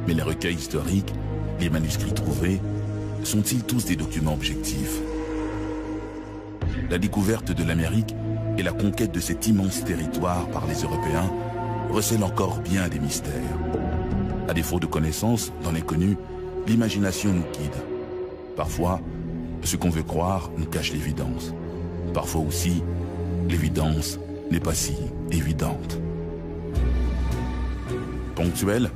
Mais les recueils historiques, les manuscrits trouvés, sont-ils tous des documents objectifs? La découverte de l'Amérique et la conquête de cet immense territoire par les Européens recèlent encore bien des mystères. À défaut de connaissances dans l'inconnu, l'imagination nous guide. Parfois, ce qu'on veut croire nous cache l'évidence. Parfois aussi, l'évidence n'est pas si évidente. Ponctuel,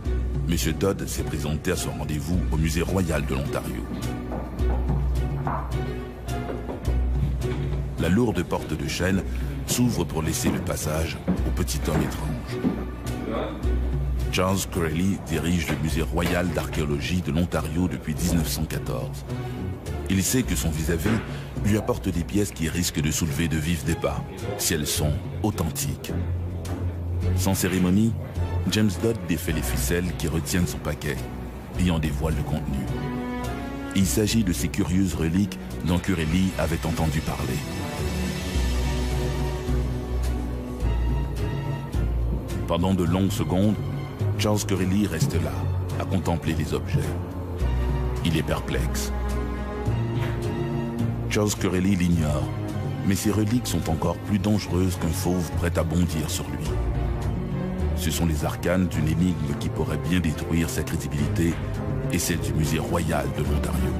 M. Dodd s'est présenté à son rendez-vous au Musée royal de l'Ontario. La lourde porte de chêne s'ouvre pour laisser le passage au petit homme étrange. Charles Corelli dirige le Musée royal d'archéologie de l'Ontario depuis 1914. Il sait que son vis-à-vis lui apporte des pièces qui risquent de soulever de vifs débats, si elles sont authentiques. Sans cérémonie, James Dodd défait les ficelles qui retiennent son paquet et en dévoile le contenu. Il s'agit de ces curieuses reliques dont Corelli avait entendu parler. Pendant de longues secondes, Charles Corelli reste là, à contempler les objets. Il est perplexe. Charles Corelli l'ignore, mais ces reliques sont encore plus dangereuses qu'un fauve prêt à bondir sur lui. Ce sont les arcanes d'une énigme qui pourrait bien détruire sa crédibilité et celle du Musée royal de l'Ontario.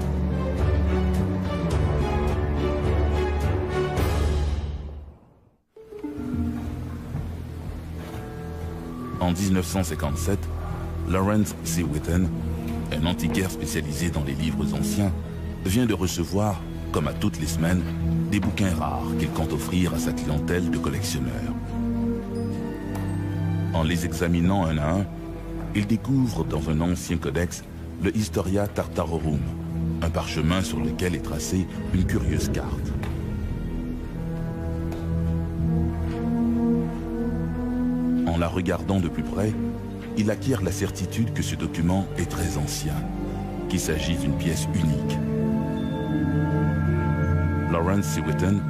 En 1957, Lawrence C. Whitten, un antiquaire spécialisé dans les livres anciens, vient de recevoir, comme à toutes les semaines, des bouquins rares qu'il compte offrir à sa clientèle de collectionneurs. En les examinant un à un, il découvre dans un ancien codex le Historia Tartarorum, un parchemin sur lequel est tracée une curieuse carte. En la regardant de plus près, il acquiert la certitude que ce document est très ancien, qu'il s'agit d'une pièce unique. Lawrence C. Whitten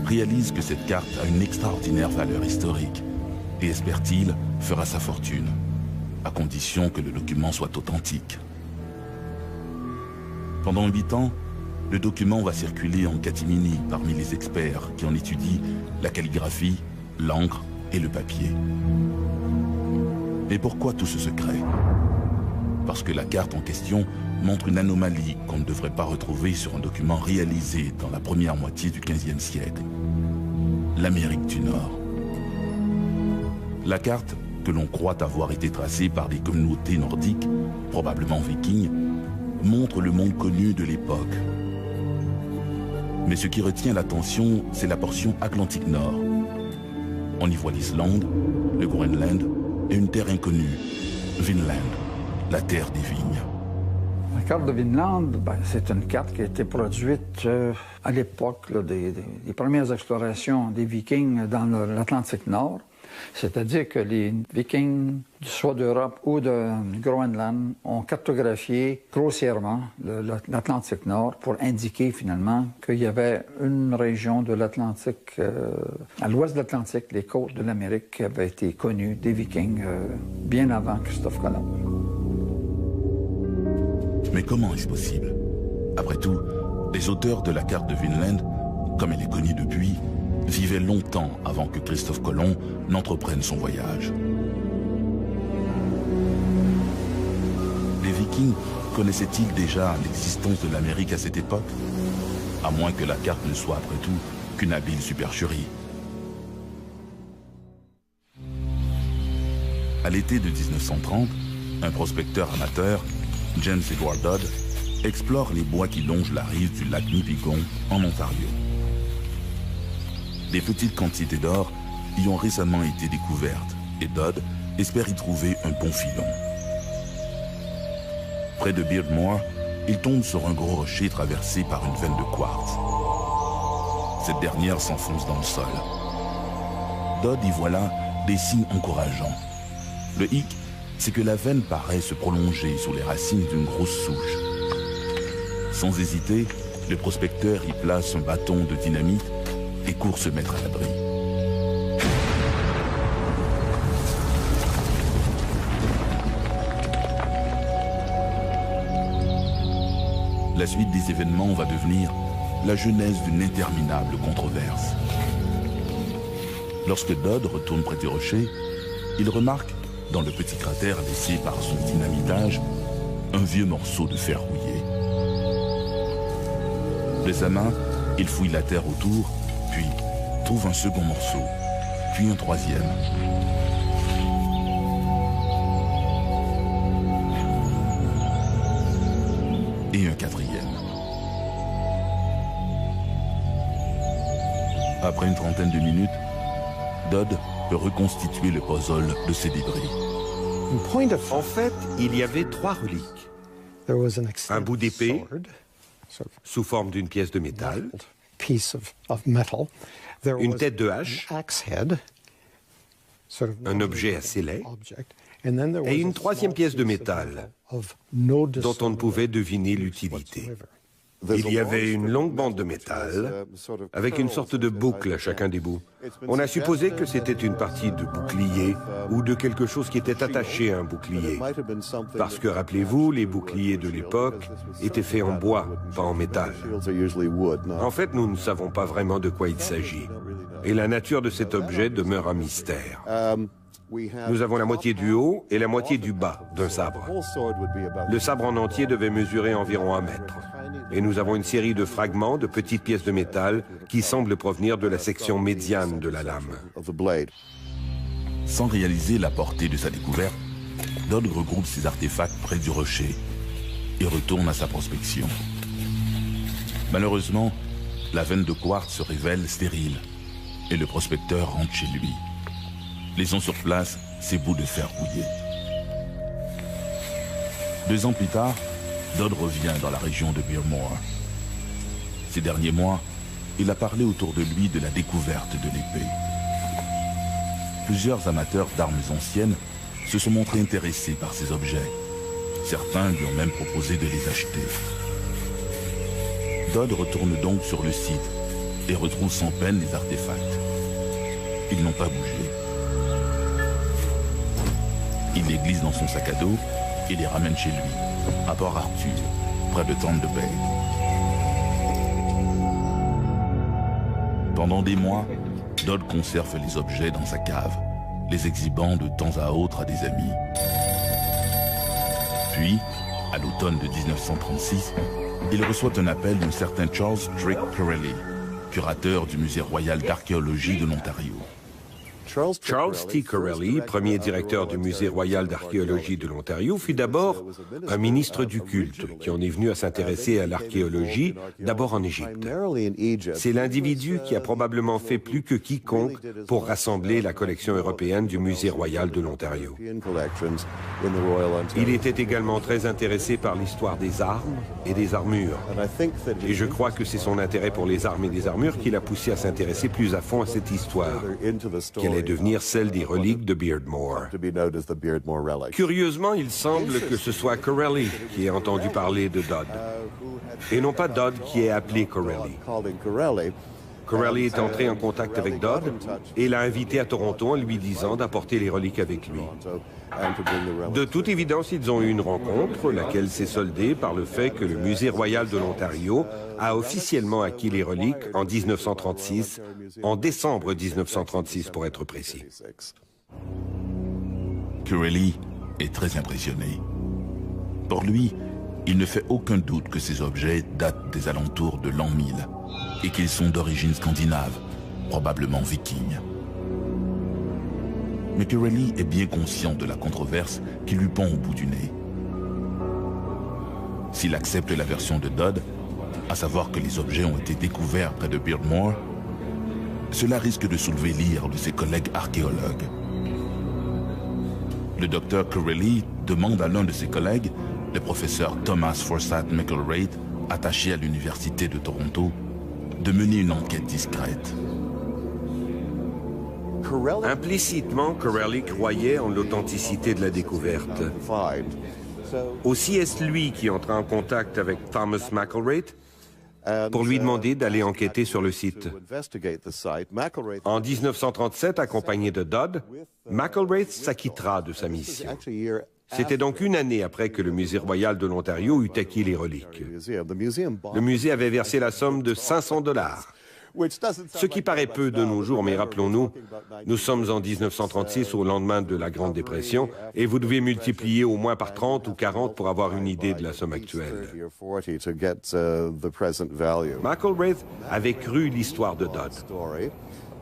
réalise que cette carte a une extraordinaire valeur historique et, espère-t-il, fera sa fortune, à condition que le document soit authentique. Pendant 8 ans, le document va circuler en catimini parmi les experts qui en étudient la calligraphie, l'encre et le papier. Mais pourquoi tout ce secret? Parce que la carte en question montre une anomalie qu'on ne devrait pas retrouver sur un document réalisé dans la première moitié du XVe siècle. L'Amérique du Nord. La carte, que l'on croit avoir été tracée par des communautés nordiques, probablement vikings, montre le monde connu de l'époque. Mais ce qui retient l'attention, c'est la portion Atlantique Nord. On y voit l'Islande, le Groenland et une terre inconnue, Vinland, la terre des vignes. La carte de Vinland, c'est une carte qui a été produite à l'époque des premières explorations des Vikings dans l'Atlantique Nord. C'est-à-dire que les Vikings, soit d'Europe ou de Groenland, ont cartographié grossièrement l'Atlantique Nord pour indiquer finalement qu'il y avait une région de l'Atlantique, à l'ouest de l'Atlantique, les côtes de l'Amérique, qui avaient été connues des Vikings bien avant Christophe Colomb. Mais comment est-ce possible? Après tout, les auteurs de la carte de Vinland, comme elle est connue depuis, vivaient longtemps avant que Christophe Colomb n'entreprenne son voyage. Les Vikings connaissaient-ils déjà l'existence de l'Amérique à cette époque? À moins que la carte ne soit après tout qu'une habile supercherie. À l'été de 1930, un prospecteur amateur, James Edward Dodd, explore les bois qui longent la rive du lac Nipigon en Ontario. Des petites quantités d'or y ont récemment été découvertes et Dodd espère y trouver un bon filon. Près de Beardmore, il tombe sur un gros rocher traversé par une veine de quartz. Cette dernière s'enfonce dans le sol. Dodd y voit là des signes encourageants. Le hic, c'est que la veine paraît se prolonger sous les racines d'une grosse souche. Sans hésiter, le prospecteur y place un bâton de dynamite et court se mettre à l'abri. La suite des événements va devenir la genèse d'une interminable controverse. Lorsque Dodd retourne près du rocher, il remarque, dans le petit cratère laissé par son dynamitage, un vieux morceau de fer rouillé. De sa main, il fouille la terre autour, puis trouve un second morceau, puis un troisième. Et un quatrième. Après une trentaine de minutes, Dodd peut reconstituer le puzzle de ces débris. En fait, il y avait 3 reliques. Un bout d'épée, sous forme d'une pièce de métal, une tête de hache, un objet assez laid, et une 3e pièce de métal, dont on ne pouvait deviner l'utilité. Il y avait une longue bande de métal, avec une sorte de boucle à chacun des bouts. On a supposé que c'était une partie de bouclier ou de quelque chose qui était attaché à un bouclier. Parce que, rappelez-vous, les boucliers de l'époque étaient faits en bois, pas en métal. En fait, nous ne savons pas vraiment de quoi il s'agit. Et la nature de cet objet demeure un mystère. Nous avons la moitié du haut et la moitié du bas d'un sabre. Le sabre en entier devait mesurer environ 1 mètre. Et nous avons une série de fragments de petites pièces de métal qui semblent provenir de la section médiane de la lame. Sans réaliser la portée de sa découverte, Dodd regroupe ses artefacts près du rocher et retourne à sa prospection. Malheureusement, la veine de quartz se révèle stérile et le prospecteur rentre chez lui, laissant sur place ses bouts de fer rouillés. 2 ans plus tard, Dodd revient dans la région de Beardmore. Ces derniers mois, il a parlé autour de lui de la découverte de l'épée. Plusieurs amateurs d'armes anciennes se sont montrés intéressés par ces objets. Certains lui ont même proposé de les acheter. Dodd retourne donc sur le site et retrouve sans peine les artefacts. Ils n'ont pas bougé. Il les glisse dans son sac à dos et les ramène chez lui, à Port Arthur, près de Thunder Bay. Pendant des mois, Dodd conserve les objets dans sa cave, les exhibant de temps à autre à des amis. Puis, à l'automne de 1936, il reçoit un appel d'un certain Charles Trick Corelli, curateur du Musée royal d'archéologie de l'Ontario. Charles T. Corelli, premier directeur du Musée royal d'archéologie de l'Ontario, fut d'abord un ministre du culte qui en est venu à s'intéresser à l'archéologie, d'abord en Égypte. C'est l'individu qui a probablement fait plus que quiconque pour rassembler la collection européenne du Musée royal de l'Ontario. Il était également très intéressé par l'histoire des armes et des armures. Et je crois que c'est son intérêt pour les armes et les armures qui l'a poussé à s'intéresser plus à fond à cette histoire, qui allait devenir celle des reliques de Beardmore. Curieusement, il semble que ce soit Corelli qui ait entendu parler de Dodd, et non pas Dodd qui ait appelé Corelli. Corelli est entré en contact avec Dodd et l'a invité à Toronto en lui disant d'apporter les reliques avec lui. De toute évidence, ils ont eu une rencontre, laquelle s'est soldée par le fait que le Musée royal de l'Ontario a officiellement acquis les reliques en 1936, en décembre 1936 pour être précis. Corelli est très impressionné. Pour lui, il ne fait aucun doute que ces objets datent des alentours de l'an 1000 et qu'ils sont d'origine scandinave, probablement viking. Mais Corelli est bien conscient de la controverse qui lui pend au bout du nez. S'il accepte la version de Dodd, à savoir que les objets ont été découverts près de Beardmore, cela risque de soulever l'ire de ses collègues archéologues. Le docteur Corelli demande à l'un de ses collègues, le professeur Thomas Forsyth McIlwraith, attaché à l'Université de Toronto, de mener une enquête discrète. Implicitement, Corelli croyait en l'authenticité de la découverte. Aussi est-ce lui qui entra en contact avec Thomas McIlwraith pour lui demander d'aller enquêter sur le site. En 1937, accompagné de Dodd, McIlwraith s'acquittera de sa mission. C'était donc une année après que le Musée royal de l'Ontario eut acquis les reliques. Le musée avait versé la somme de 500 $, ce qui paraît peu de nos jours, mais rappelons-nous, nous sommes en 1936 au lendemain de la Grande Dépression et vous devez multiplier au moins par 30 ou 40 pour avoir une idée de la somme actuelle. McElwraith avait cru l'histoire de Dodd.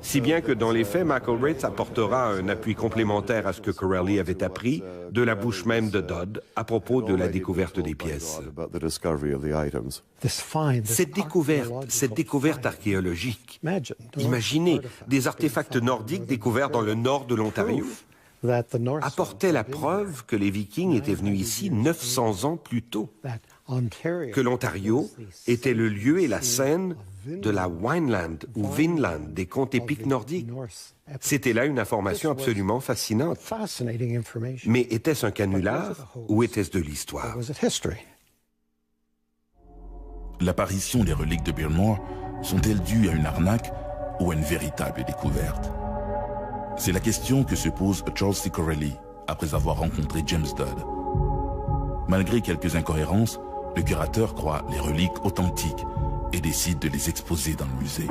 Si bien que dans les faits, McElwraith apportera un appui complémentaire à ce que Corelli avait appris de la bouche même de Dodd à propos de la découverte des pièces. Cette découverte archéologique, imaginez des artefacts nordiques découverts dans le nord de l'Ontario, apportait la preuve que les Vikings étaient venus ici 900 ans plus tôt, que l'Ontario était le lieu et la scène de la Wineland ou Vinland des contes épiques nordiques. C'était là une information absolument fascinante. Mais était-ce un canular ou était-ce de l'histoire? L'apparition des reliques de Beardmore sont-elles dues à une arnaque ou à une véritable découverte? C'est la question que se pose Charles C. Corelli après avoir rencontré James Dodd. Malgré quelques incohérences, le curateur croit les reliques authentiques et décide de les exposer dans le musée.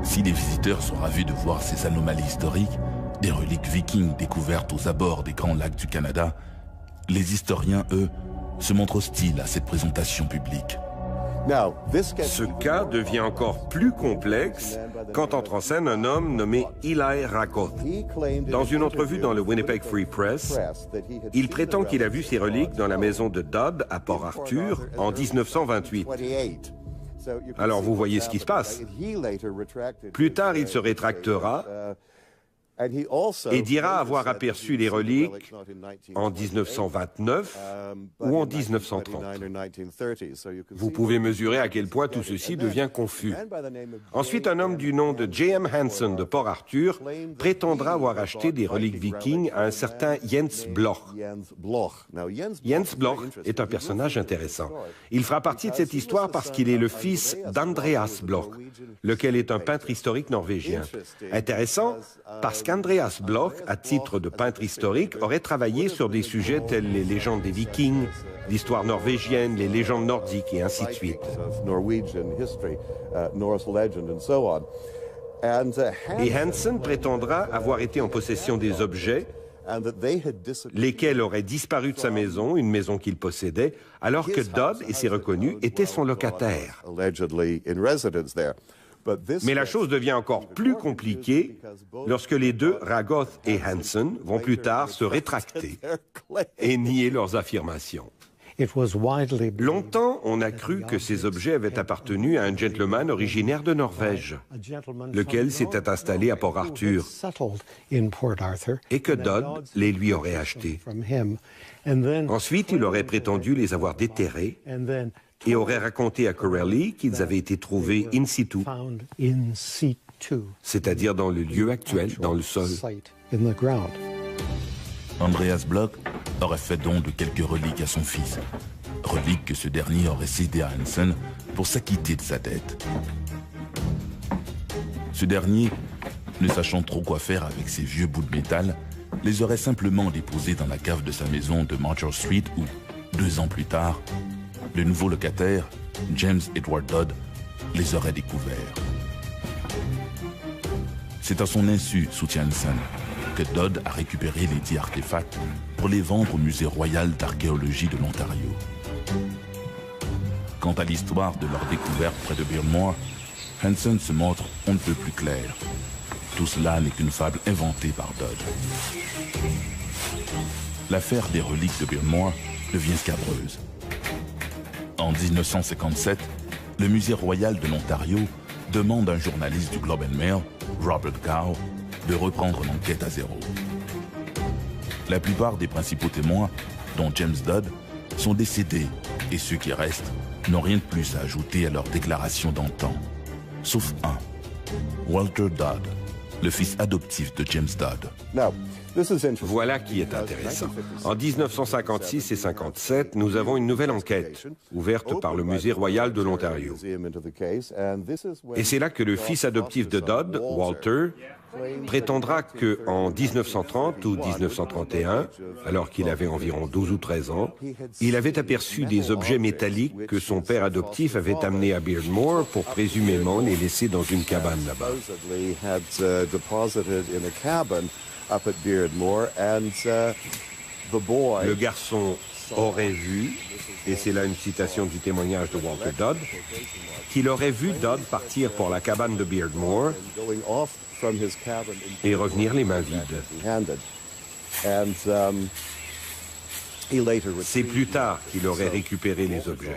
Si les visiteurs sont ravis de voir ces anomalies historiques, des reliques vikings découvertes aux abords des grands lacs du Canada, les historiens, eux, se montrent hostiles à cette présentation publique. Ce cas devient encore plus complexe quand entre en scène un homme nommé Eli Rakoth. Dans une entrevue dans le Winnipeg Free Press, il prétend qu'il a vu ces reliques dans la maison de Dodd à Port-Arthur en 1928. Alors vous voyez ce qui se passe. Plus tard, il se rétractera et dira avoir aperçu les reliques en 1929 ou en 1930. Vous pouvez mesurer à quel point tout ceci devient confus. Ensuite, un homme du nom de J.M. Hansen de Port-Arthur prétendra avoir acheté des reliques vikings à un certain Jens Bloch. Jens Bloch est un personnage intéressant. Il fera partie de cette histoire parce qu'il est le fils d'Andreas Bloch, lequel est un peintre historique norvégien. Intéressant parce qu'Andreas Bloch, à titre de peintre historique, aurait travaillé sur des sujets tels les légendes des Vikings, l'histoire norvégienne, les légendes nordiques et ainsi de suite. Et Hansen prétendra avoir été en possession des objets, lesquels auraient disparu de sa maison, une maison qu'il possédait, alors que Dodd, et c'est reconnu, était son locataire. Mais la chose devient encore plus compliquée lorsque les deux, Rakoth et Hansen, vont plus tard se rétracter et nier leurs affirmations. Longtemps, on a cru que ces objets avaient appartenu à un gentleman originaire de Norvège, lequel s'était installé à Port-Arthur, et que Dodd les lui aurait achetés. Ensuite, il aurait prétendu les avoir déterrés et aurait raconté à Corelli qu'ils avaient été trouvés in situ, c'est-à-dire dans le lieu actuel, dans le sol. Andreas Bloch aurait fait don de quelques reliques à son fils, reliques que ce dernier aurait cédées à Hansen pour s'acquitter de sa dette. Ce dernier, ne sachant trop quoi faire avec ces vieux bouts de métal, les aurait simplement déposés dans la cave de sa maison de Marcher Street où, 2 ans plus tard, le nouveau locataire, James Edward Dodd, les aurait découverts. C'est à son insu, soutient Hansen, que Dodd a récupéré les 10 artefacts pour les vendre au Musée royal d'archéologie de l'Ontario. Quant à l'histoire de leur découverte près de Beardmore, Hansen se montre on ne peut plus clair. Tout cela n'est qu'une fable inventée par Dodd. L'affaire des reliques de Beardmore devient scabreuse. En 1957, le Musée royal de l'Ontario demande à un journaliste du Globe and Mail, Robert Gow, de reprendre l'enquête à zéro. La plupart des principaux témoins, dont James Dodd, sont décédés et ceux qui restent n'ont rien de plus à ajouter à leur déclaration d'antan. Sauf un, Walter Dodd, le fils adoptif de James Dodd. Voilà qui est intéressant. En 1956 et 57, nous avons une nouvelle enquête, ouverte par le Musée royal de l'Ontario. Et c'est là que le fils adoptif de Dodd, Walter, prétendra qu'en 1930 ou 1931, alors qu'il avait environ 12 ou 13 ans, il avait aperçu des objets métalliques que son père adoptif avait amenés à Beardmore pour présumément les laisser dans une cabane là-bas. Le garçon aurait vu, et c'est là une citation du témoignage de Walter Dodd, qu'il aurait vu Dodd partir pour la cabane de Beardmore et revenir les mains vides. C'est plus tard qu'il aurait récupéré les objets.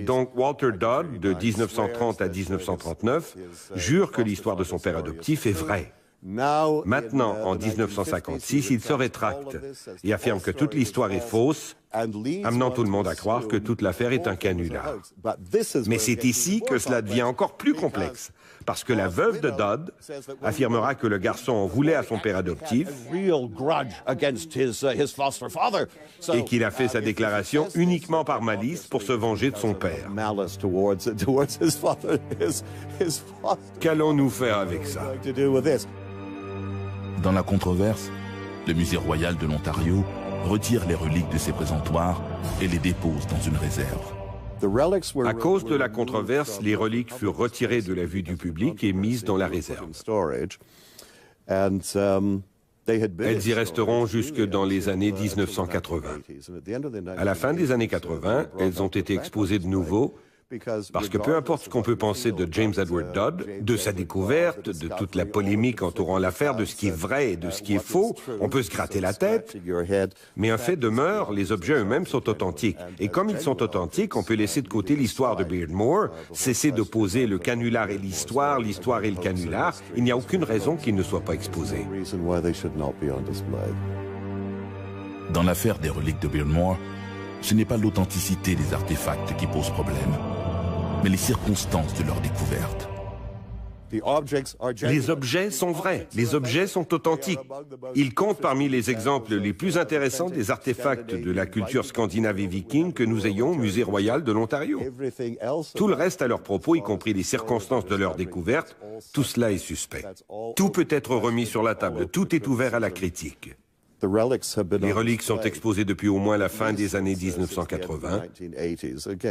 Donc Walter Dodd, de 1930 à 1939, jure que l'histoire de son père adoptif est vraie. Maintenant, en 1956, il se rétracte et affirme que toute l'histoire est fausse, amenant tout le monde à croire que toute l'affaire est un canular. Mais c'est ici que cela devient encore plus complexe, parce que la veuve de Dodd affirmera que le garçon en voulait à son père adoptif et qu'il a fait sa déclaration uniquement par malice pour se venger de son père. Qu'allons-nous faire avec ça? Dans la controverse, le Musée royal de l'Ontario retire les reliques de ses présentoirs et les dépose dans une réserve. À cause de la controverse, les reliques furent retirées de la vue du public et mises dans la réserve. Elles y resteront jusque dans les années 1980. À la fin des années 80, elles ont été exposées de nouveau, parce que peu importe ce qu'on peut penser de James Edward Dodd, de sa découverte, de toute la polémique entourant l'affaire, de ce qui est vrai et de ce qui est faux, on peut se gratter la tête, mais un fait demeure, les objets eux-mêmes sont authentiques. Et comme ils sont authentiques, on peut laisser de côté l'histoire de Beardmore, cesser d'opposer le canular et l'histoire et le canular. Il n'y a aucune raison qu'ils ne soient pas exposés. Dans l'affaire des reliques de Beardmore, ce n'est pas l'authenticité des artefacts qui pose problème, mais les circonstances de leur découverte. Les objets sont vrais, les objets sont authentiques. Ils comptent parmi les exemples les plus intéressants des artefacts de la culture scandinave et viking que nous ayons au Musée royal de l'Ontario. Tout le reste à leur propos, y compris les circonstances de leur découverte, tout cela est suspect. Tout peut être remis sur la table, tout est ouvert à la critique. Les reliques sont exposées depuis au moins la fin des années 1980,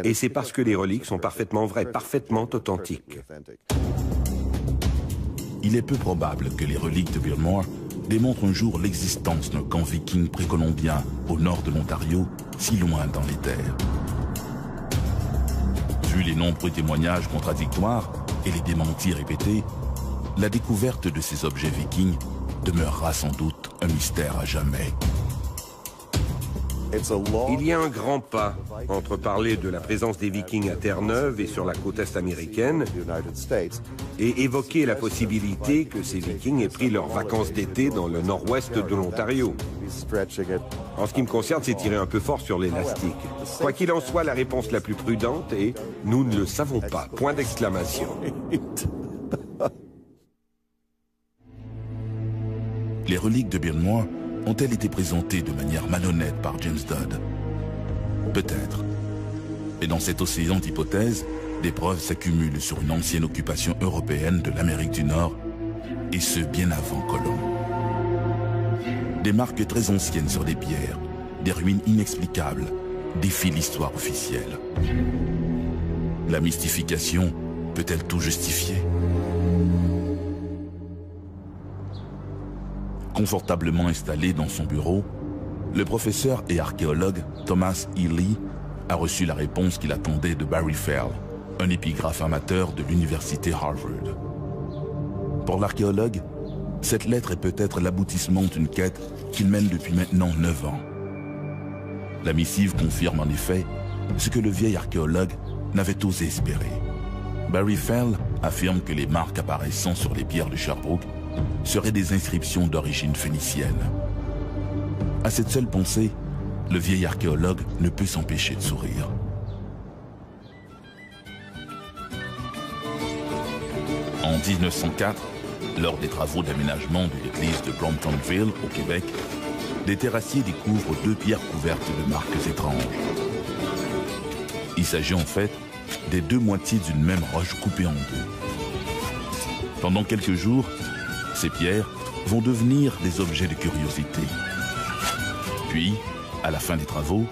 et c'est parce que les reliques sont parfaitement vraies, parfaitement authentiques. Il est peu probable que les reliques de Beardmore démontrent un jour l'existence d'un camp viking précolombien au nord de l'Ontario, si loin dans les terres. Vu les nombreux témoignages contradictoires et les démentis répétés, la découverte de ces objets vikings demeurera sans doute un mystère à jamais. Il y a un grand pas entre parler de la présence des Vikings à Terre-Neuve et sur la côte est américaine et évoquer la possibilité que ces Vikings aient pris leurs vacances d'été dans le nord-ouest de l'Ontario. En ce qui me concerne, c'est tirer un peu fort sur l'élastique. Quoi qu'il en soit, la réponse la plus prudente est « nous ne le savons pas ». Point d'exclamation. Les reliques de Beardmore ont-elles été présentées de manière malhonnête par James Dodd? Peut-être. Et dans cet océan d'hypothèses, des preuves s'accumulent sur une ancienne occupation européenne de l'Amérique du Nord, et ce bien avant Colomb. Des marques très anciennes sur des pierres, des ruines inexplicables, défient l'histoire officielle. La mystification peut-elle tout justifier? Confortablement installé dans son bureau, le professeur et archéologue Thomas E. Lee a reçu la réponse qu'il attendait de Barry Fell, un épigraphe amateur de l'université Harvard. Pour l'archéologue, cette lettre est peut-être l'aboutissement d'une quête qu'il mène depuis maintenant 9 ans. La missive confirme en effet ce que le vieil archéologue n'avait osé espérer. Barry Fell affirme que les marques apparaissant sur les pierres de Sherbrooke seraient des inscriptions d'origine phénicienne. À cette seule pensée, le vieil archéologue ne peut s'empêcher de sourire. En 1904, Lors des travaux d'aménagement de l'église de Bromptonville, au Québec, les terrassiers découvrent 2 pierres couvertes de marques étranges. Il s'agit en fait des 2 moitiés d'une même roche coupée en 2. Pendant quelques jours, ces pierres vont devenir des objets de curiosité. Puis, à la fin des travaux,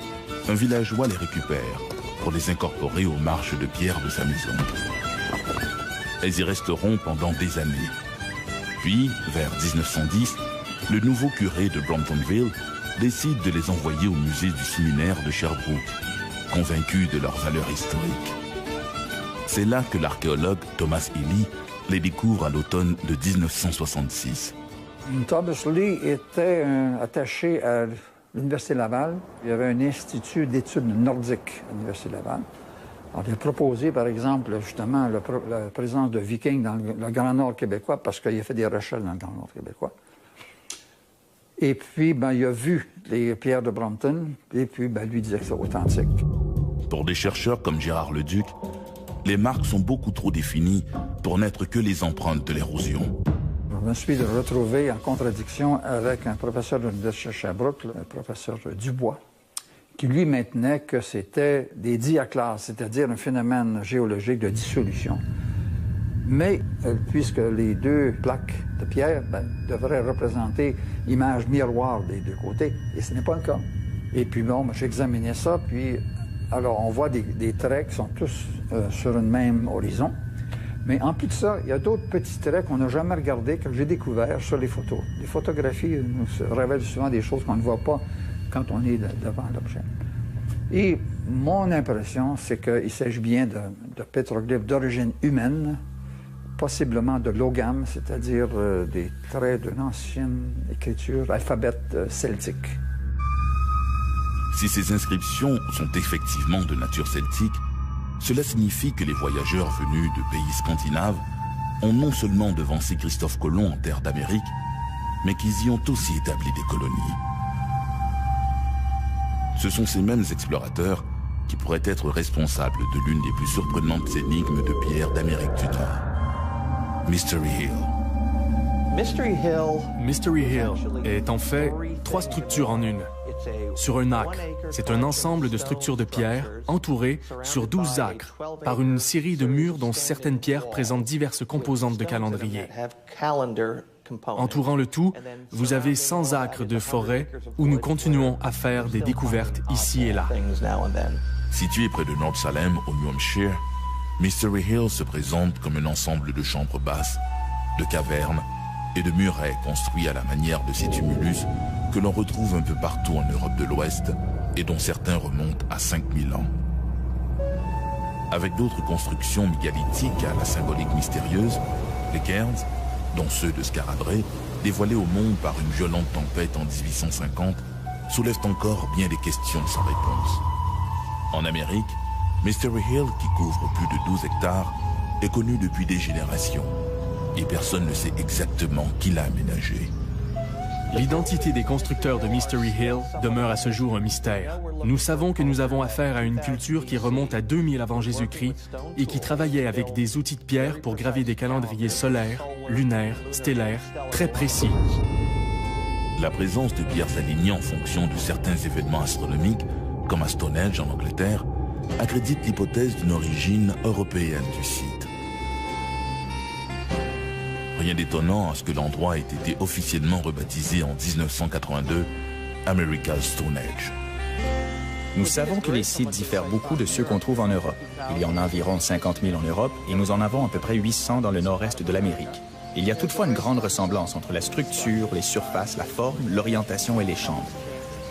un villageois les récupère pour les incorporer aux marches de pierre de sa maison. Elles y resteront pendant des années. Puis, vers 1910, le nouveau curé de Bromptonville décide de les envoyer au musée du séminaire de Sherbrooke, convaincu de leur valeur historique. C'est là que l'archéologue Thomas Ely les découvre à l'automne de 1966. Thomas Ely était attaché à l'Université Laval. Il y avait un institut d'études nordiques à l'Université Laval. Alors, il a proposé, par exemple, justement, la présence de Vikings dans le Grand Nord québécois parce qu'il a fait des recherches dans le Grand Nord québécois. Et puis, il a vu les pierres de Brompton, et puis, lui disait que c'est authentique. Pour des chercheurs comme Gérard Leduc, les marques sont beaucoup trop définies pour n'être que les empreintes de l'érosion. Je me suis retrouvé en contradiction avec un professeur de l'Université de Sherbrooke, le professeur Dubois, qui lui maintenait que c'était des diaclases, c'est-à-dire un phénomène géologique de dissolution. Mais puisque les 2 plaques de pierre devraient représenter l'image miroir des 2 côtés, et ce n'est pas le cas. Et puis bon, j'ai examiné ça, puis alors on voit des traits qui sont tous sur un même horizon. Mais en plus de ça, il y a d'autres petits traits qu'on n'a jamais regardés, que j'ai découverts sur les photos. Les photographies nous révèlent souvent des choses qu'on ne voit pas quand on est devant l'objet. Et mon impression, c'est qu'il s'agit bien de pétroglyphes d'origine humaine, possiblement de logam, c'est-à-dire des traits d'une ancienne écriture, alphabet celtique. Si ces inscriptions sont effectivement de nature celtique, cela signifie que les voyageurs venus de pays scandinaves ont non seulement devancé Christophe Colomb en terre d'Amérique, mais qu'ils y ont aussi établi des colonies. Ce sont ces mêmes explorateurs qui pourraient être responsables de l'une des plus surprenantes énigmes de pierre d'Amérique du Nord. Mystery Hill. Mystery Hill est en fait 3 structures en une. Sur un acre, c'est un ensemble de structures de pierre entourées sur 12 acres par une série de murs dont certaines pierres présentent diverses composantes de calendrier. Entourant le tout, vous avez 100 acres de forêt où nous continuons à faire des découvertes ici et là. Situé près de North Salem, au New Hampshire, Mystery Hill se présente comme un ensemble de chambres basses, de cavernes et de murets construits à la manière de ces tumulus que l'on retrouve un peu partout en Europe de l'Ouest et dont certains remontent à 5000 ans. Avec d'autres constructions mégalithiques à la symbolique mystérieuse, les cairns, dont ceux de Skarabré, dévoilés au monde par une violente tempête en 1850, soulèvent encore bien des questions sans réponse. En Amérique, Mystery Hill, qui couvre plus de 12 hectares, est connu depuis des générations, et personne ne sait exactement qui l'a aménagé. L'identité des constructeurs de Mystery Hill demeure à ce jour un mystère. Nous savons que nous avons affaire à une culture qui remonte à 2000 avant Jésus-Christ et qui travaillait avec des outils de pierre pour graver des calendriers solaires, lunaires, stellaires, très précis. La présence de pierres alignées en fonction de certains événements astronomiques, comme à Stonehenge en Angleterre, accrédite l'hypothèse d'une origine européenne du site. Rien d'étonnant à ce que l'endroit ait été officiellement rebaptisé en 1982 America's Stonehenge. Nous savons que les sites diffèrent beaucoup de ceux qu'on trouve en Europe. Il y en a environ 50 000 en Europe et nous en avons à peu près 800 dans le nord-est de l'Amérique. Il y a toutefois une grande ressemblance entre la structure, les surfaces, la forme, l'orientation et les chambres.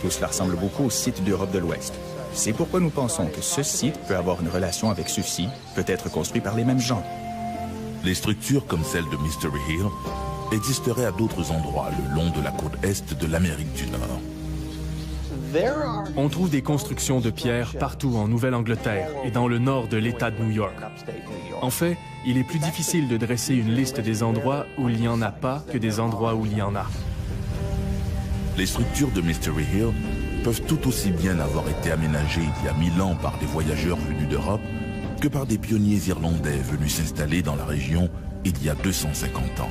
Tout cela ressemble beaucoup aux sites d'Europe de l'Ouest. C'est pourquoi nous pensons que ce site peut avoir une relation avec ceux-ci, peut-être construit par les mêmes gens. Les structures comme celle de Mystery Hill existeraient à d'autres endroits le long de la côte est de l'Amérique du Nord. On trouve des constructions de pierre partout en Nouvelle-Angleterre et dans le nord de l'État de New York. En fait, il est plus difficile de dresser une liste des endroits où il n'y en a pas que des endroits où il y en a. Les structures de Mystery Hill peuvent tout aussi bien avoir été aménagées il y a 1000 ans par des voyageurs venus d'Europe que par des pionniers irlandais venus s'installer dans la région il y a 250 ans.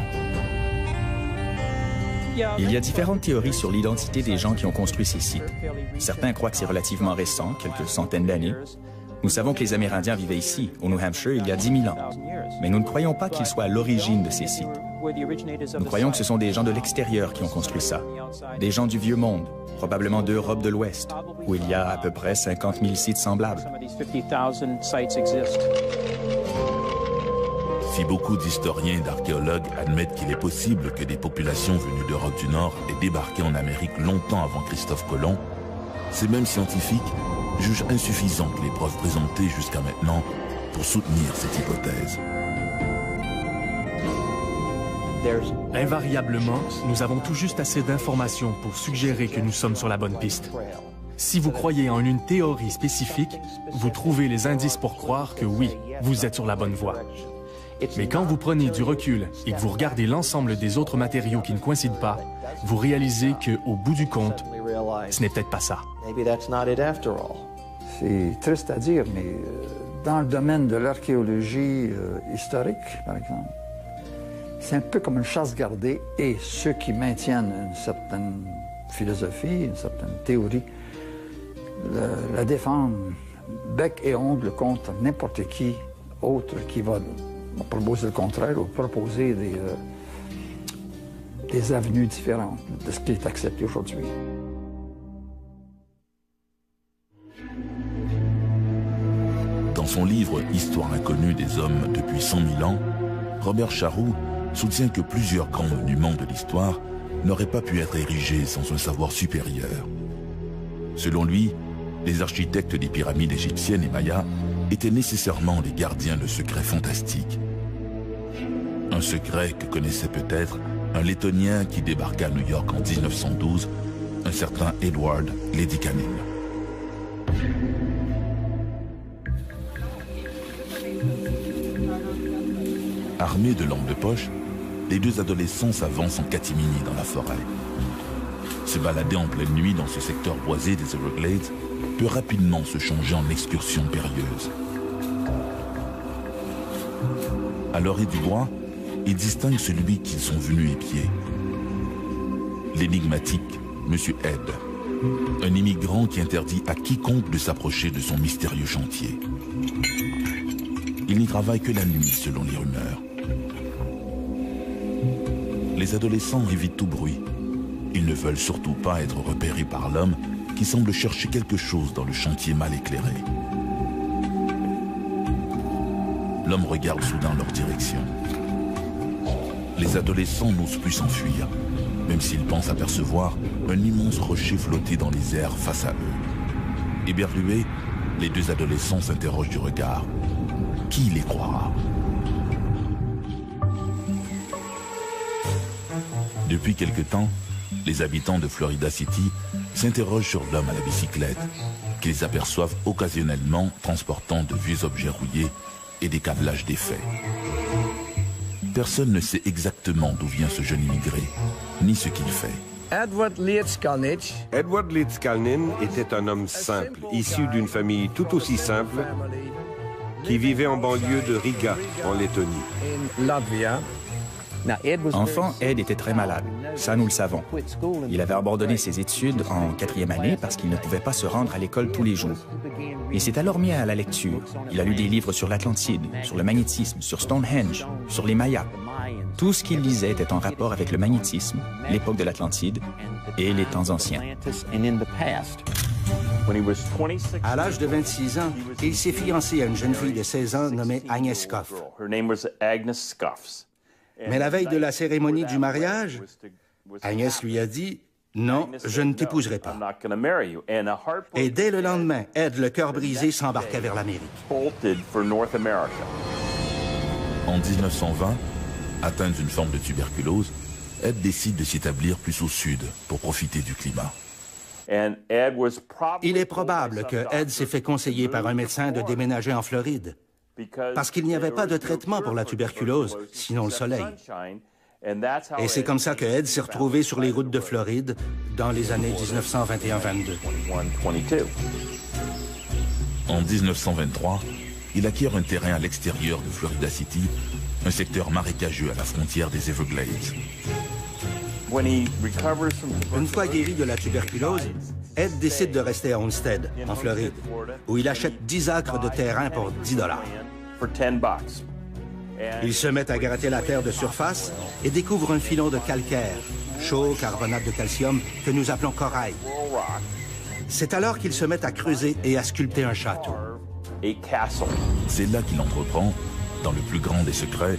Il y a différentes théories sur l'identité des gens qui ont construit ces sites. Certains croient que c'est relativement récent, quelques centaines d'années. Nous savons que les Amérindiens vivaient ici, au New Hampshire, il y a 10 000 ans. Mais nous ne croyons pas qu'ils soient à l'origine de ces sites. Nous croyons que ce sont des gens de l'extérieur qui ont construit ça. Des gens du Vieux Monde, probablement d'Europe de l'Ouest, où il y a à peu près 50 000 sites semblables. Si beaucoup d'historiens et d'archéologues admettent qu'il est possible que des populations venues d'Europe du Nord aient débarqué en Amérique longtemps avant Christophe Colomb, ces mêmes scientifiques jugent insuffisant les preuves présentées jusqu'à maintenant pour soutenir cette hypothèse. Invariablement, nous avons tout juste assez d'informations pour suggérer que nous sommes sur la bonne piste. Si vous croyez en une théorie spécifique, vous trouvez les indices pour croire que oui, vous êtes sur la bonne voie. Mais quand vous prenez du recul et que vous regardez l'ensemble des autres matériaux qui ne coïncident pas, vous réalisez qu'au bout du compte, ce n'est peut-être pas ça. C'est triste à dire, mais dans le domaine de l'archéologie historique, par exemple, c'est un peu comme une chasse gardée, et ceux qui maintiennent une certaine philosophie, une certaine théorie, la défendent bec et ongle contre n'importe qui autre qui va proposer le contraire ou proposer des avenues différentes de ce qui est accepté aujourd'hui. Dans son livre « Histoire inconnue des hommes depuis 100 000 ans », Robert Charroux soutient que plusieurs grands monuments de l'histoire n'auraient pas pu être érigés sans un savoir supérieur. Selon lui, les architectes des pyramides égyptiennes et mayas étaient nécessairement les gardiens de secrets fantastiques. Un secret que connaissait peut-être un Lettonien qui débarqua à New York en 1912, un certain Edward Ledikanen. Armés de lampes de poche, les deux adolescents s'avancent en catimini dans la forêt. Se balader en pleine nuit dans ce secteur boisé des Everglades peut rapidement se changer en excursion périlleuse. À l'orée du bois, ils distinguent celui qu'ils sont venus épier. L'énigmatique Monsieur Ed, un immigrant qui interdit à quiconque de s'approcher de son mystérieux chantier. Il n'y travaille que la nuit, selon les rumeurs. Les adolescents évitent tout bruit. Ils ne veulent surtout pas être repérés par l'homme qui semble chercher quelque chose dans le chantier mal éclairé. L'homme regarde soudain leur direction. Les adolescents n'osent plus s'enfuir, même s'ils pensent apercevoir un immense rocher flotter dans les airs face à eux. Éberlués, les deux adolescents s'interrogent du regard. Qui les croira? Depuis quelque temps, les habitants de Florida City s'interrogent sur l'homme à la bicyclette, qu'ils aperçoivent occasionnellement transportant de vieux objets rouillés et des câblages défaits. Personne ne sait exactement d'où vient ce jeune immigré, ni ce qu'il fait. Edward Leedskalnin était un homme simple, issu d'une famille tout aussi simple, qui vivait en banlieue de Riga, en Lettonie. Enfant, Ed était très malade. Ça, nous le savons. Il avait abandonné ses études en 4e année parce qu'il ne pouvait pas se rendre à l'école tous les jours. Il s'est alors mis à la lecture. Il a lu des livres sur l'Atlantide, sur le magnétisme, sur Stonehenge, sur les Mayas. Tout ce qu'il lisait était en rapport avec le magnétisme, l'époque de l'Atlantide et les temps anciens. À l'âge de 26 ans, il s'est fiancé à une jeune fille de 16 ans nommée Agnes Skoff. Mais la veille de la cérémonie du mariage, Agnès lui a dit « Non, je ne t'épouserai pas ». Et dès le lendemain, Ed, le cœur brisé, s'embarqua vers l'Amérique. En 1920, atteint d'une forme de tuberculose, Ed décide de s'établir plus au sud pour profiter du climat. Il est probable que Ed s'est fait conseiller par un médecin de déménager en Floride, parce qu'il n'y avait pas de traitement pour la tuberculose, sinon le soleil. Et c'est comme ça que Ed s'est retrouvé sur les routes de Floride dans les années 1921-22. En 1923, il acquiert un terrain à l'extérieur de Florida City, un secteur marécageux à la frontière des Everglades. Une fois guéri de la tuberculose, Ed décide de rester à Homestead, en Floride, où il achète 10 acres de terrain pour 10 $. Il se met à gratter la terre de surface et découvre un filon de calcaire, chaud carbonate de calcium, que nous appelons corail. C'est alors qu'il se met à creuser et à sculpter un château. C'est là qu'il entreprend, dans le plus grand des secrets,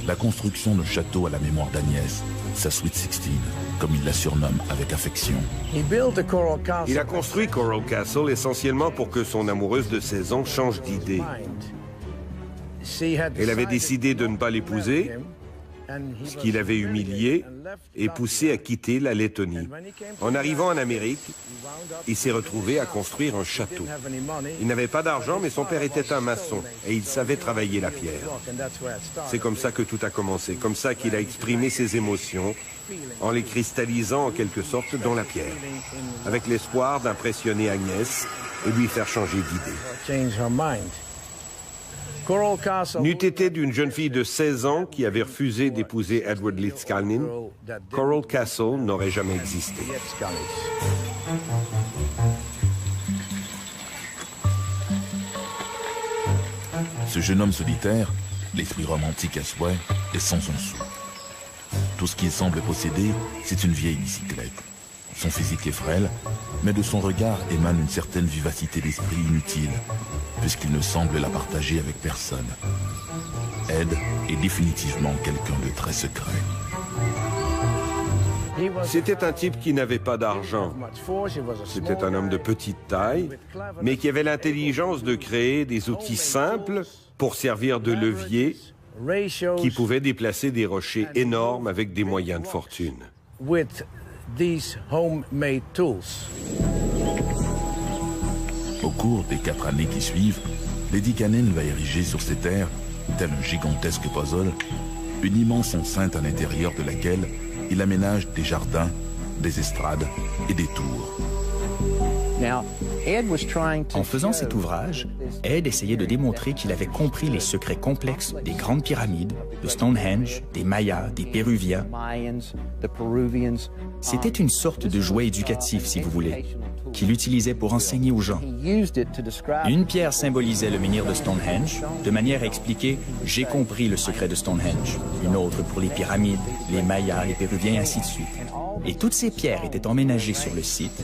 la construction d'un château à la mémoire d'Agnès, sa Sweet 16, comme il la surnomme avec affection. Il a construit Coral Castle essentiellement pour que son amoureuse de 16 ans change d'idée. Elle avait décidé de ne pas l'épouser, ce qui l'avait humilié et poussé à quitter la Lettonie. En arrivant en Amérique, il s'est retrouvé à construire un château. Il n'avait pas d'argent, mais son père était un maçon et il savait travailler la pierre. C'est comme ça que tout a commencé, comme ça qu'il a exprimé ses émotions en les cristallisant en quelque sorte dans la pierre, avec l'espoir d'impressionner Agnès et lui faire changer d'idée. N'eût été d'une jeune fille de 16 ans qui avait refusé d'épouser Edward Litzkalnin, Coral Castle n'aurait jamais existé. Ce jeune homme solitaire, l'esprit romantique à souhait, est sans un sou. Tout ce qu'il semble posséder, c'est une vieille bicyclette. Son physique est frêle, mais de son regard émane une certaine vivacité d'esprit inutile, puisqu'il ne semble la partager avec personne. Ed est définitivement quelqu'un de très secret. C'était un type qui n'avait pas d'argent. C'était un homme de petite taille, mais qui avait l'intelligence de créer des outils simples pour servir de levier qui pouvaient déplacer des rochers énormes avec des moyens de fortune. Au cours des 4 années qui suivent, Ledikanen va ériger sur ses terres, tel un gigantesque puzzle, une immense enceinte à l'intérieur de laquelle il aménage des jardins, des estrades et des tours. En faisant cet ouvrage, Ed essayait de démontrer qu'il avait compris les secrets complexes des grandes pyramides, de Stonehenge, des Mayas, des Péruviens. C'était une sorte de jouet éducatif, si vous voulez, qu'il utilisait pour enseigner aux gens. Une pierre symbolisait le menhir de Stonehenge, de manière à expliquer « j'ai compris le secret de Stonehenge », une autre pour les pyramides, les Mayas, les Péruviens, et ainsi de suite. Et toutes ces pierres étaient emménagées sur le site.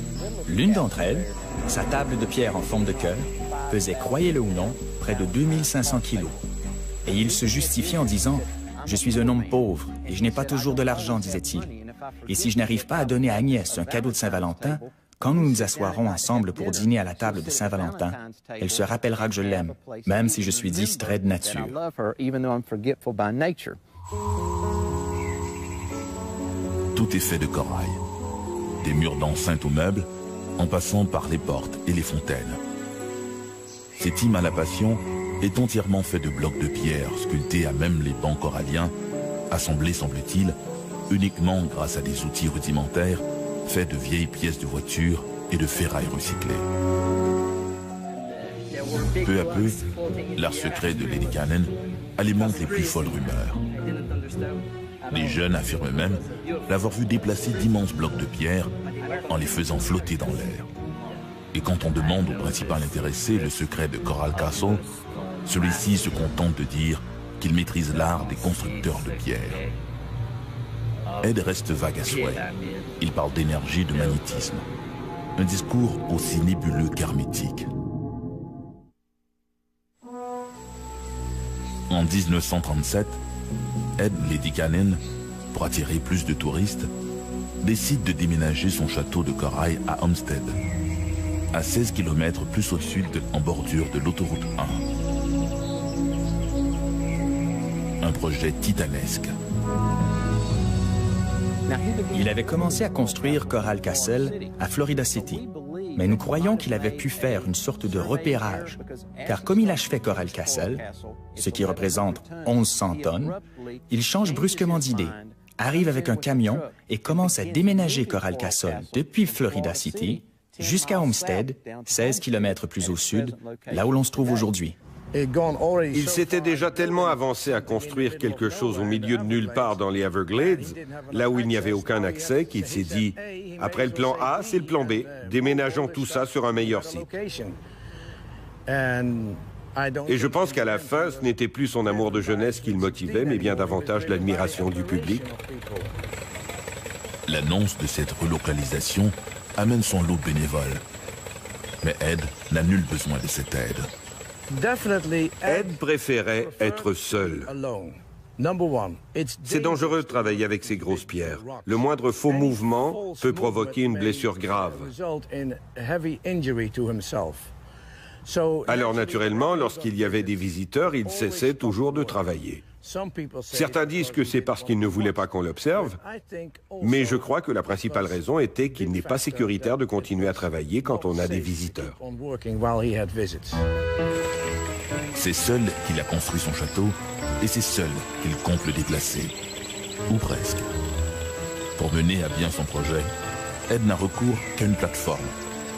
L'une d'entre elles, sa table de pierre en forme de cœur, pesait, croyez-le ou non, près de 2500 kilos. Et il se justifiait en disant « Je suis un homme pauvre et je n'ai pas toujours de l'argent, disait-il. Et si je n'arrive pas à donner à Agnès un cadeau de Saint-Valentin, quand nous nous asseoirons ensemble pour dîner à la table de Saint-Valentin, elle se rappellera que je l'aime, même si je suis distrait de nature. » Tout est fait de corail. Des murs d'enceinte aux meubles, en passant par les portes et les fontaines. Cet hymne à la passion est entièrement fait de blocs de pierre sculptés à même les bancs coralliens, assemblés, semble-t-il, uniquement grâce à des outils rudimentaires faits de vieilles pièces de voiture et de ferraille recyclées. Peu à peu, l'art secret de Ledikanen alimente les plus folles rumeurs. Les jeunes affirment même l'avoir vu déplacer d'immenses blocs de pierre en les faisant flotter dans l'air. Et quand on demande au principal intéressé le secret de Coral Castle, celui-ci se contente de dire qu'il maîtrise l'art des constructeurs de pierre. Ed reste vague à souhait. Il parle d'énergie, de magnétisme. Un discours aussi nébuleux qu'hermétique. En 1937, Ed Ledikanen, pour attirer plus de touristes, décide de déménager son château de corail à Homestead, à 16 km plus au sud en bordure de l'autoroute 1. Un projet titanesque. Il avait commencé à construire Coral Castle à Florida City, mais nous croyons qu'il avait pu faire une sorte de repérage, car comme il achevait Coral Castle, ce qui représente 1100 tonnes, il change brusquement d'idée, arrive avec un camion et commence à déménager Coral Castle depuis Florida City jusqu'à Homestead, 16 km plus au sud, là où l'on se trouve aujourd'hui. Il s'était déjà tellement avancé à construire quelque chose au milieu de nulle part dans les Everglades, là où il n'y avait aucun accès, qu'il s'est dit « Après le plan A, c'est le plan B. Déménageons tout ça sur un meilleur site. » Et je pense qu'à la fin, ce n'était plus son amour de jeunesse qui le motivait, mais bien davantage l'admiration du public. L'annonce de cette relocalisation amène son lot de bénévoles. Mais Ed n'a nul besoin de cette aide. Ed préférait être seul. C'est dangereux de travailler avec ces grosses pierres. Le moindre faux mouvement peut provoquer une blessure grave. Alors naturellement, lorsqu'il y avait des visiteurs, il cessait toujours de travailler. Certains disent que c'est parce qu'il ne voulait pas qu'on l'observe, mais je crois que la principale raison était qu'il n'est pas sécuritaire de continuer à travailler quand on a des visiteurs. C'est seul qu'il a construit son château et c'est seul qu'il compte le déplacer. Ou presque. Pour mener à bien son projet, Ed n'a recours qu'à une plateforme,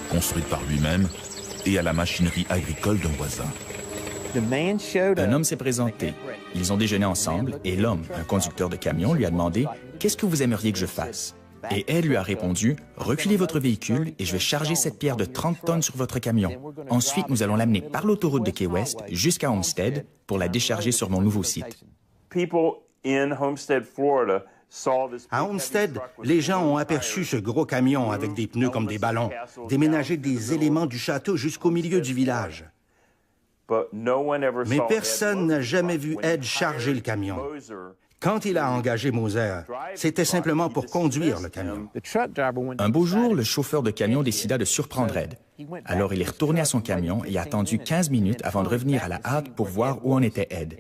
construite par lui-même et à la machinerie agricole d'un voisin. Un homme s'est présenté. Ils ont déjeuné ensemble et l'homme, un conducteur de camion, lui a demandé « Qu'est-ce que vous aimeriez que je fasse ?» Et Ed lui a répondu « Reculez votre véhicule et je vais charger cette pierre de 30 tonnes sur votre camion. Ensuite, nous allons l'amener par l'autoroute de Key West jusqu'à Homestead pour la décharger sur mon nouveau site. » À Homestead, les gens ont aperçu ce gros camion avec des pneus comme des ballons, déménager des éléments du château jusqu'au milieu du village. Mais personne n'a jamais vu Ed charger le camion. Quand il a engagé Moser, c'était simplement pour conduire le camion. Un beau jour, le chauffeur de camion décida de surprendre Ed. Alors il est retourné à son camion et a attendu 15 minutes avant de revenir à la hâte pour voir où en était Ed.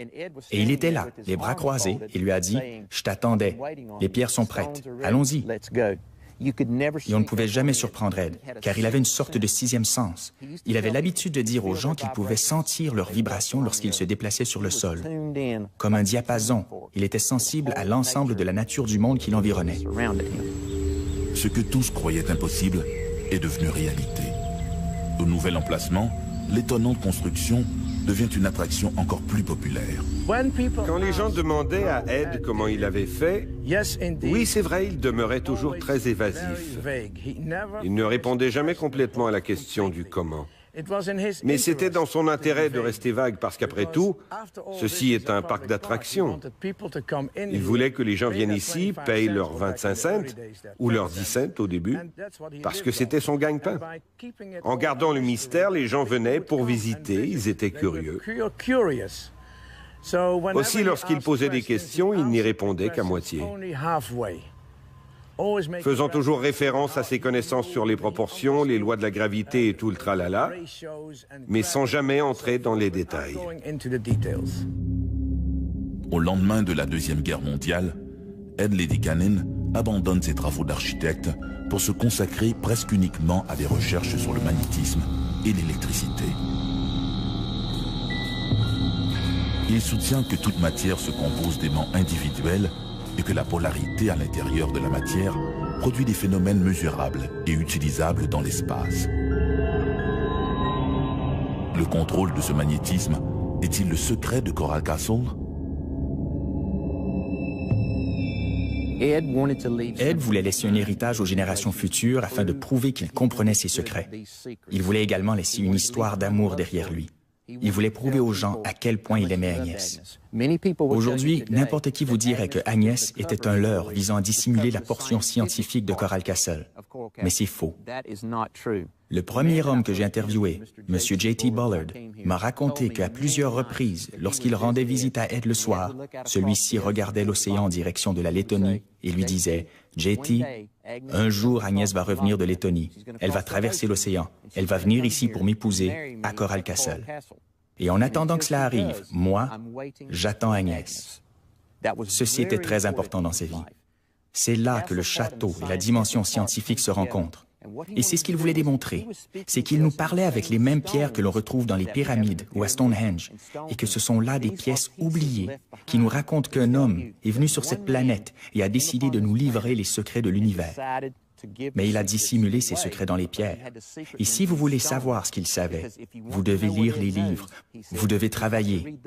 Et il était là, les bras croisés, et lui a dit « Je t'attendais. Les pierres sont prêtes. Allons-y. » Et on ne pouvait jamais surprendre Ed, car il avait une sorte de sixième sens. Il avait l'habitude de dire aux gens qu'ils pouvaient sentir leurs vibrations lorsqu'ils se déplaçaient sur le sol. Comme un diapason, il était sensible à l'ensemble de la nature du monde qui l'environnait. Ce que tous croyaient impossible est devenu réalité. Au nouvel emplacement, l'étonnante construction devient une attraction encore plus populaire. Quand les gens demandaient à Ed comment il avait fait, oui, c'est vrai, il demeurait toujours très évasif. Il ne répondait jamais complètement à la question du comment. Mais c'était dans son intérêt de rester vague parce qu'après tout, ceci est un parc d'attractions. Il voulait que les gens viennent ici, payent leurs 25 cents ou leurs 10 cents au début, parce que c'était son gagne-pain. En gardant le mystère, les gens venaient pour visiter, ils étaient curieux. Aussi, lorsqu'il posait des questions, il n'y répondait qu'à moitié. Faisant toujours référence à ses connaissances sur les proportions, les lois de la gravité et tout le tralala, mais sans jamais entrer dans les détails. Au lendemain de la Deuxième Guerre mondiale, Ed Ledikanen abandonne ses travaux d'architecte pour se consacrer presque uniquement à des recherches sur le magnétisme et l'électricité. Il soutient que toute matière se compose d'aimants individuels et que la polarité à l'intérieur de la matière produit des phénomènes mesurables et utilisables dans l'espace. Le contrôle de ce magnétisme est-il le secret de Coral Castle? Ed voulait laisser un héritage aux générations futures afin de prouver qu'il comprenait ses secrets. Il voulait également laisser une histoire d'amour derrière lui. Il voulait prouver aux gens à quel point il aimait Agnès. Aujourd'hui, n'importe qui vous dirait que Agnès était un leurre visant à dissimuler la portion scientifique de Coral Castle. Mais c'est faux. Le premier homme que j'ai interviewé, M. J.T. Bullard, m'a raconté qu'à plusieurs reprises, lorsqu'il rendait visite à Ed le soir, celui-ci regardait l'océan en direction de la Lettonie et lui disait « J.T., un jour Agnès va revenir de Lettonie. Elle va traverser l'océan. Elle va venir ici pour m'épouser à Coral Castle. Et en attendant que cela arrive, moi, j'attends Agnès. » Ceci était très important dans sa vie. C'est là que le château et la dimension scientifique se rencontrent. Et c'est ce qu'il voulait démontrer, c'est qu'il nous parlait avec les mêmes pierres que l'on retrouve dans les pyramides ou à Stonehenge, et que ce sont là des pièces oubliées qui nous racontent qu'un homme est venu sur cette planète et a décidé de nous livrer les secrets de l'univers. mais il a dissimulé ses secrets dans les pierres. Et si vous voulez savoir ce qu'il savait, vous devez lire les livres, vous devez travailler.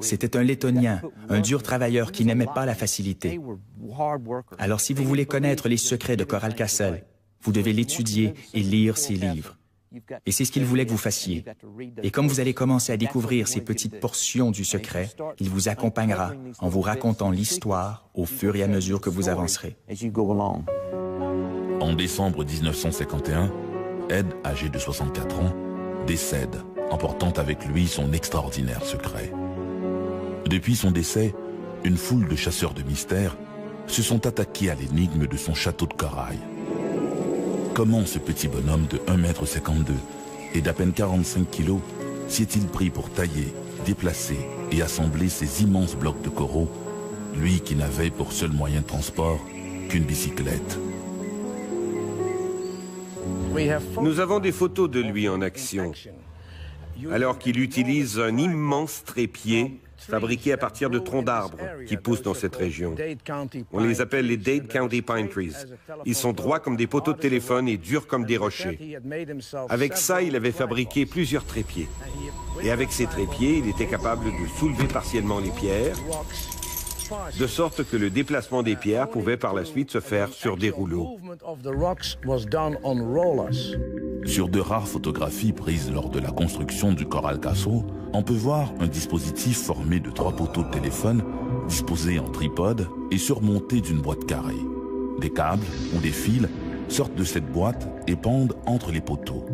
C'était un Lettonien, un dur travailleur qui n'aimait pas la facilité. Alors si vous voulez connaître les secrets de Coral Castle, vous devez l'étudier et lire ses livres. Et c'est ce qu'il voulait que vous fassiez. Et comme vous allez commencer à découvrir ces petites portions du secret, il vous accompagnera en vous racontant l'histoire au fur et à mesure que vous avancerez. En décembre 1951, Ed, âgé de 64 ans, décède, emportant avec lui son extraordinaire secret. Depuis son décès, une foule de chasseurs de mystères se sont attaqués à l'énigme de son château de corail. Comment ce petit bonhomme de 1,52 m et d'à peine 45 kg s'y est-il pris pour tailler, déplacer et assembler ces immenses blocs de coraux, lui qui n'avait pour seul moyen de transport qu'une bicyclette? Nous avons des photos de lui en action, alors qu'il utilise un immense trépied fabriqué à partir de troncs d'arbres qui poussent dans cette région. On les appelle les Dade County Pine Trees. Ils sont droits comme des poteaux de téléphone et durs comme des rochers. Avec ça, il avait fabriqué plusieurs trépieds. Et avec ces trépieds, il était capable de soulever partiellement les pierres, de sorte que le déplacement des pierres pouvait par la suite se faire sur des rouleaux. Sur de rares photographies prises lors de la construction du Coral Castle, on peut voir un dispositif formé de 3 poteaux de téléphone disposés en tripode et surmontés d'une boîte carrée. Des câbles ou des fils sortent de cette boîte et pendent entre les poteaux.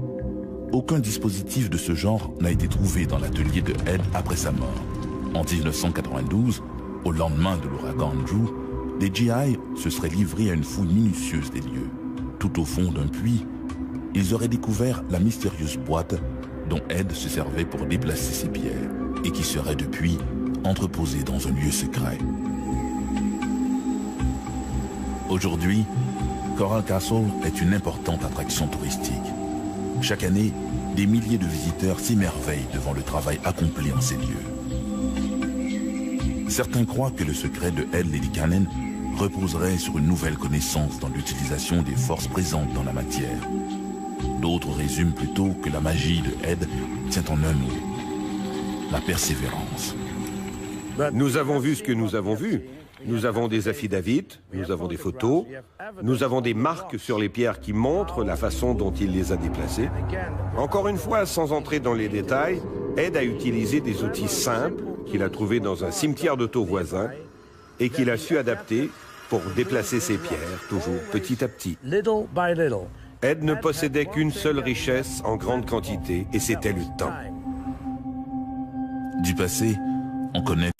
Aucun dispositif de ce genre n'a été trouvé dans l'atelier de Ed après sa mort. En 1992, au lendemain de l'ouragan Andrew, des GI se seraient livrés à une fouille minutieuse des lieux. Tout au fond d'un puits, ils auraient découvert la mystérieuse boîte dont Ed se servait pour déplacer ses pierres et qui serait depuis entreposée dans un lieu secret. Aujourd'hui, Coral Castle est une importante attraction touristique. Chaque année, des milliers de visiteurs s'émerveillent devant le travail accompli en ces lieux. Certains croient que le secret de Ed Ledikanen reposerait sur une nouvelle connaissance dans l'utilisation des forces présentes dans la matière. D'autres résument plutôt que la magie de Ed tient en un mot: la persévérance. Nous avons vu ce que nous avons vu. Nous avons des affidavits, nous avons des photos, nous avons des marques sur les pierres qui montrent la façon dont il les a déplacées. Encore une fois, sans entrer dans les détails, Ed a utilisé des outils simples qu'il a trouvés dans un cimetière d'auto voisin et qu'il a su adapter pour déplacer ses pierres, toujours petit à petit. Ed ne possédait qu'une seule richesse en grande quantité, et c'était le temps. Du passé, on connaît